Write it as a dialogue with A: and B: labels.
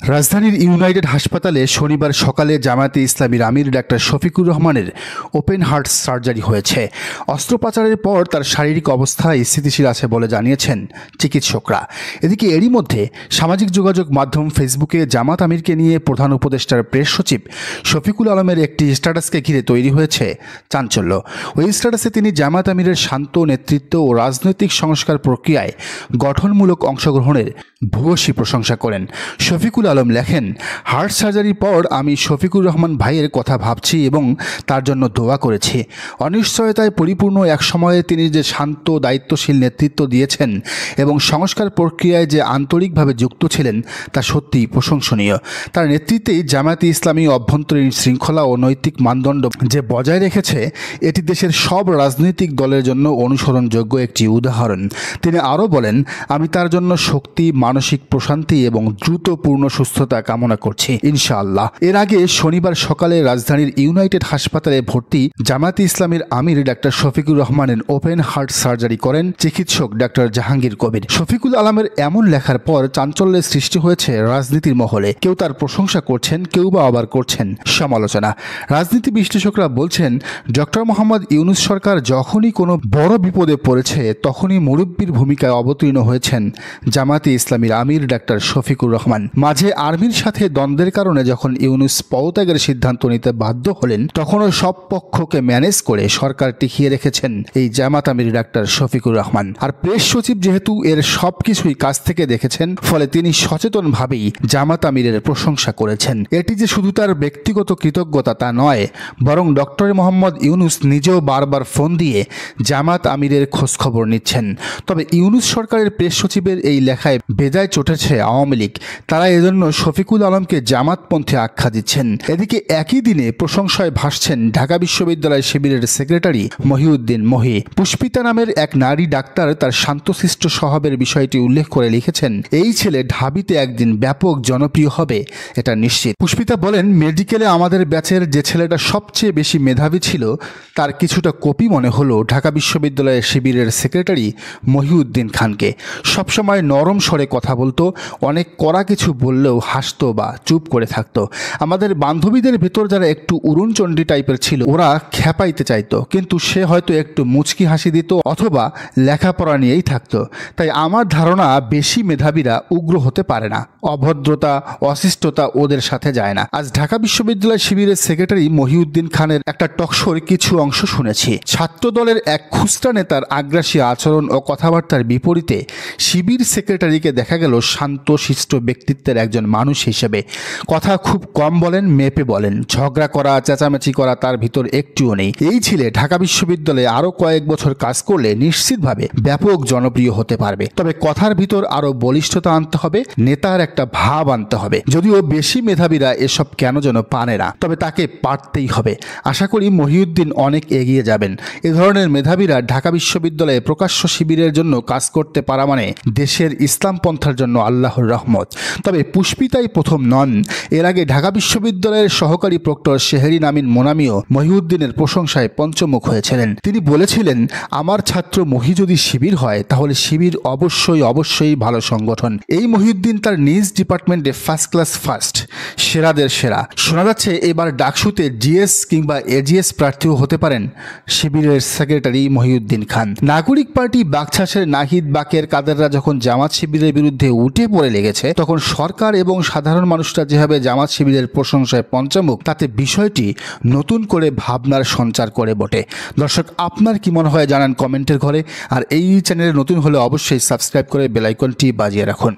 A: রাজধানীর ইউনাইটেড হাসপাতালে শনিবার সকালে জামায়াতে ইসলামীর আমির ডাক্তার শফিকুর রহমানের ওপেন হার্ট সার্জারি হয়েছে। অস্ত্রোপচারের পর তার শারীরিক অবস্থা স্থিতিশীল আছে বলে জানিয়েছেন চিকিৎসকরা। এদিকে এরই মধ্যে সামাজিক যোগাযোগ মাধ্যম ফেসবুকে জামাত আমিরকে নিয়ে প্রধান উপদেষ্টার প্রেস সচিব শফিকুল আলমের একটি স্ট্যাটাসকে ঘিরে তৈরি হয়েছে চাঞ্চল্য। ওই স্ট্যাটাসে তিনি জামাত আমিরের শান্ত নেতৃত্ব ও রাজনৈতিক সংস্কার প্রক্রিয়ায় গঠনমূলক অংশগ্রহণের ভূয়সী প্রশংসা করেন। শফিকুল আলম লেখেন, হার্ট সার্জারির পর আমি শফিকুর রহমান ভাইয়ের কথা ভাবছি এবং তার জন্য দোয়া করেছি। অনিশ্চয়তায় পরিপূর্ণ এক সময়ে তিনি যে শান্ত দায়িত্বশীল নেতৃত্ব দিয়েছেন এবং সংস্কার প্রক্রিয়ায় যে আন্তরিকভাবে যুক্ত ছিলেন তা সত্যিই প্রশংসনীয়। তার নেতৃত্বেই জামায়াতে ইসলামী অভ্যন্তরীণ শৃঙ্খলা ও নৈতিক মানদণ্ড যে বজায় রেখেছে, এটি দেশের সব রাজনৈতিক দলের জন্য অনুসরণযোগ্য একটি উদাহরণ। তিনি আরও বলেন, আমি তার জন্য শক্তি, মানসিক প্রশান্তি এবং দ্রুত পূর্ণ সুস্থতা কামনা করছি ইনশাআল্লাহ। এর আগে শনিবার সকালে রাজধানীর ইউনাইটেড হাসপাতালে ভর্তি জামায়াতে ইসলামীর আমির ডাক্তার শফিকুর রহমানের ওপেন হার্ট সার্জারি করেন চিকিৎসক ডাক্তার জাহাঙ্গীর কবির। শফিকুল আলমের এমন লেখার পর চাঞ্চল্যের সৃষ্টি হয়েছে রাজনীতির মহলে। কেউ তার প্রশংসা করছেন, কেউ বা আবার করছেন সমালোচনা। রাজনীতি বিশ্লেষকরা বলছেন, ডক্টর মোহাম্মদ ইউনূস সরকার যখনই কোনো বড় বিপদে পড়েছে তখনই মুরব্বীর ভূমিকায় অবতীর্ণ হয়েছেন জামায়াতে ইসলামীর আমির ডাক্তার শফিকুর রহমান। মাঝে আর্মির সাথে দ্বন্দ্বের কারণে যখন ইউনূস পদত্যাগের সিদ্ধান্ত নিতে বাধ্য হলেন, তখনও সব পক্ষকে ম্যানেজ করে সরকার টিকিয়ে রেখেছেন এই জামাত আমির ডাক্তার শফিকুর রহমান। আর প্রেস সচিব যেহেতু এর সবকিছুই কাছ থেকে দেখেছেন, ফলে তিনি সচেতনভাবেই জামাত আমিরের প্রশংসা করেছেন। এটি যে শুধু তার ব্যক্তিগত কৃতজ্ঞতা তা নয়, বরং ডক্টর মোহাম্মদ ইউনূস নিজেও বারবার ফোন দিয়ে জামাত আমিরের খোঁজখবর নিচ্ছেন। তবে ইউনূস সরকারের প্রেস সচিবের এই লেখায় বেজায় চটেছে আওয়ামী লীগ। তারা এজন্য শফিকুল আলমকে জামাতপন্থী আখ্যা দিচ্ছেন। এদিকে একই দিনে প্রশংসায় ভাসছেন ঢাকা বিশ্ববিদ্যালয় শিবিরের সেক্রেটারি মহিউদ্দিন মহি। পুষ্পিতা নামের এক নারী ডাক্তার তার শান্তশিষ্ট স্বভাবের বিষয়টি উল্লেখ করে লিখেছেন, এই ছেলে ঢাবিতে একদিন ব্যাপক জনপ্রিয় হবে এটা নিশ্চিত। পুষ্পিতা বলেন, মেডিকেলে আমাদের ব্যাচের যে ছেলেটা সবচেয়ে বেশি মেধাবী ছিল তার কিছুটা কপি মনে হলো ঢাকা বিশ্ববিদ্যালয়ের শিবিরের সেক্রেটারি মহিউদ্দিন খানকে। সবসময় নরম স্বরে কথা বলতো, অনেক কড়া কিছু বললেও হাসতো বা চুপ করে থাকতো। আমাদের বান্ধবীদের ভেতর যারা একটু উড়নচণ্ডী টাইপের ছিল, ওরা খেপাইতে চাইতো, কিন্তু সে হয়তো একটু মুচকি হাসি দিত অথবা লেখাপড়া নিয়েই থাকতো। তাই আমার ধারণা বেশি মেধাবীরা উগ্র হতে পারে না, অভদ্রতা অশিষ্টতা ওদের সাথে যায় না। আজ ঢাকা বিশ্ববিদ্যালয় শিবিরের সেক্রেটারি মহিউদ্দিন খানের একটা টকশোর কিছু অংশ শুনেছি। ছাত্র দলের এক খুচরা নেতার আগ্রাসী আচরণ ও কথাবার্তার বিপরীতে শিবির সেক্রেটারিকে দেখা গেল শান্ত শিষ্ট ব্যক্তিত্বের একজন মানুষ হিসেবে। কথা খুব কম বলেন, মেপে বলেন। ঝগড়া করা, চেঁচামেচি করা তার ভিতর একটুও নেই। এই ছেলে ঢাকা বিশ্ববিদ্যালয়ে আরো কয়েক বছর কাজ করলে নিশ্চিতভাবে ব্যাপক জনপ্রিয় হতে পারবে। তবে কথার ভিতর আরো বলিষ্ঠতা আনতে হবে, নেতার একটা ভাব আনতে হবে। যদিও বেশি মেধাবীরা এসব কেন যেন পারে না, তবে তাকে পারতেই হবে। আশা করি মহিউদ্দিন অনেক এগিয়ে যাবেন। এ ধরনের মেধাবীরা ঢাকা বিশ্ববিদ্যালয়ে প্রকাশ্য শিবিরের জন্য কাজ করতে পারা মানে দেশের ইসলাম পন্থার জন্য আল্লাহর রহমত। তবে পুষ্পিতাই প্রথম নন। এর আগে ঢাকা বিশ্ববিদ্যালয়ের সহকারী প্রক্টর শেহরিন আমিন মোনামিও মহিউদ্দিনের প্রশংসায় পঞ্চমুখ হয়েছিলেন। তিনি বলেছিলেন, আমার ছাত্র মহি যদি শিবির হয় তাহলে শিবির অবশ্যই ভালো সংগঠন। এই মহিউদ্দিন তার নিজ ডিপার্টমেন্টে ফার্স্ট ক্লাস ফার্স্ট, সেরাদের সেরা। শোনা যাচ্ছে এবার ডাকসুতে জিএস কিংবা এজিএস প্রার্থীও হতে পারেন শিবিরের সেক্রেটারি মহিউদ্দিন খান। নাগরিক পার্টি বাকছাসের নাহিদ বাকের কাদেররা যখন জামাত শিবিরের বিরুদ্ধে উঠে পড়ে লেগেছে, তখন সরকার এবং সাধারণ মানুষরা যেভাবে জামাত শিবিরের প্রশংসায় পঞ্চমুখ, তাতে বিষয়টি নতুন করে ভাবনার সঞ্চার করে বটে। দর্শক, আপনার কি মনে হয় জানান কমেন্টের ঘরে। আর এই চ্যানেলে নতুন হলে অবশ্যই সাবস্ক্রাইব করে বেল আইকনটি বাজিয়ে রাখুন।